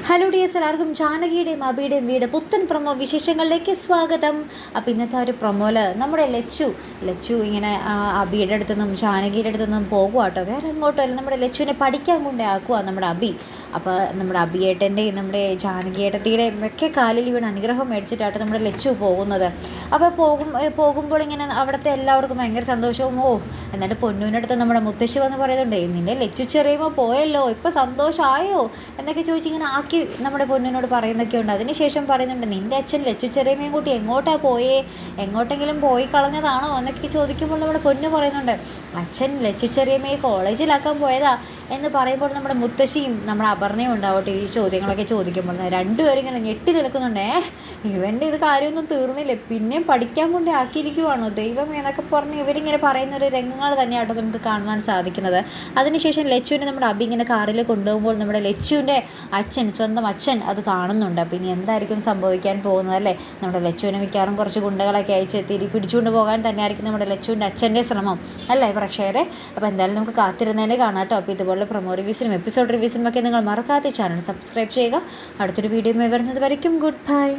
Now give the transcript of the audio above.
Hello dears, എല്ലാവർക്കും ജാനകിയുടെയും അബിയുടെയും വീട് പുത്തൻ പ്രൊമോ വിശേഷങ്ങളിലേക്ക് സ്വാഗതം. അപ്പോൾ ഇന്നത്തെ ഒരു പ്രൊമോയിൽ നമ്മുടെ ലച്ചു ഇങ്ങനെ അബിയുടെ അടുത്തുനിന്നും ജാനകിയുടെ അടുത്തുനിന്നും പോകുക കേട്ടോ. വേറെ എങ്ങോട്ടും അല്ല, നമ്മുടെ ലച്ചുവിനെ പഠിക്കാൻ കൊണ്ടേ ആക്കുക നമ്മുടെ അബി. അപ്പോൾ നമ്മുടെ അബിയേട്ടൻ്റെയും നമ്മുടെ ജാനകിയേട്ടത്തിയുടെയും ഒക്കെ കാലിൽ വീണ് അനുഗ്രഹം മേടിച്ചിട്ടാട്ടോ നമ്മുടെ ലച്ചു പോകുന്നത്. അപ്പോൾ പോകുമ്പോൾ ഇങ്ങനെ അവിടുത്തെ എല്ലാവർക്കും ഭയങ്കര സന്തോഷവും എന്നിട്ട് പൊന്നൂനടുത്ത് നമ്മുടെ മുത്തശ്ശി വന്ന് പറയുന്നുണ്ട്, നിന്നെ ലച്ചു ചെറിയുമ്പോൾ പോയല്ലോ, ഇപ്പോൾ സന്തോഷമായോ എന്നൊക്കെ ചോദിച്ചിങ്ങനെ ആക്കി നമ്മുടെ പൊന്നിനോട് പറയുന്നൊക്കെ ഉണ്ട്. അതിനുശേഷം പറയുന്നുണ്ട്, നിൻ്റെ അച്ഛൻ ലച്ചു ചെറിയമ്മയും കൂട്ടി എങ്ങോട്ടാണ് പോയേ, എങ്ങോട്ടെങ്കിലും പോയി കളഞ്ഞതാണോ എന്നൊക്കെ ചോദിക്കുമ്പോൾ നമ്മുടെ പൊന്നു പറയുന്നുണ്ട്, അച്ഛൻ ലച്ചു ചെറിയമ്മയെ കോളേജിലാക്കാൻ പോയതാ എന്ന് പറയുമ്പോൾ നമ്മുടെ മുത്തശ്ശിയും നമ്മുടെ അപർണയും ഉണ്ടാവട്ടെ ഈ ചോദ്യങ്ങളൊക്കെ ചോദിക്കുമ്പോൾ രണ്ടുപേരും ഇങ്ങനെ ഞെട്ടി നിൽക്കുന്നുണ്ടേ. ഇവൻ്റെ ഇത് കാര്യമൊന്നും തീർന്നില്ലേ, പിന്നെയും പഠിക്കാൻ കൊണ്ടേ ആക്കിയിരിക്കുവാണോ ദൈവം എന്നൊക്കെ പറഞ്ഞ് ഇവരിങ്ങനെ പറയുന്ന ഒരു രംഗങ്ങൾ തന്നെയാട്ടോ നമുക്ക് കാണുവാൻ സാധിക്കുന്നത്. അതിനുശേഷം ലച്ചുവിനെ നമ്മുടെ അബി ഇങ്ങനെ കാറിൽ കൊണ്ടുപോകുമ്പോൾ നമ്മുടെ ലച്ചുവിൻ്റെ സ്വന്തം അച്ഛൻ അത് കാണുന്നുണ്ട്. അപ്പോൾ ഇനി എന്തായിരിക്കും സംഭവിക്കാൻ പോകുന്നത് അല്ലേ? നമ്മുടെ ലച്ചുവിനെ മിക്കവാറും കുറച്ച് ഗുണ്ടകളൊക്കെ അയച്ച് പിടിച്ചുകൊണ്ട് പോകാൻ തന്നെയായിരിക്കും നമ്മുടെ ലച്ചുവിൻ്റെ അച്ഛൻ്റെ ശ്രമം അല്ലേ പ്രേക്ഷകരെ? അപ്പോൾ എന്തായാലും നമുക്ക് കാത്തിരുന്നതിനെ കാണാം കേട്ടോ. അപ്പോൾ ഇതുപോലെ പ്രൊമോ റിവ്യൂസിനും എപ്പിസോഡ് റിവ്യൂസിനും ഒക്കെ നിങ്ങൾ മറക്കാതെ ചാനൽ സബ്സ്ക്രൈബ് ചെയ്യുക. അടുത്തൊരു വീഡിയോ വരുന്നത് വരയ്ക്കും ഗുഡ് ബൈ.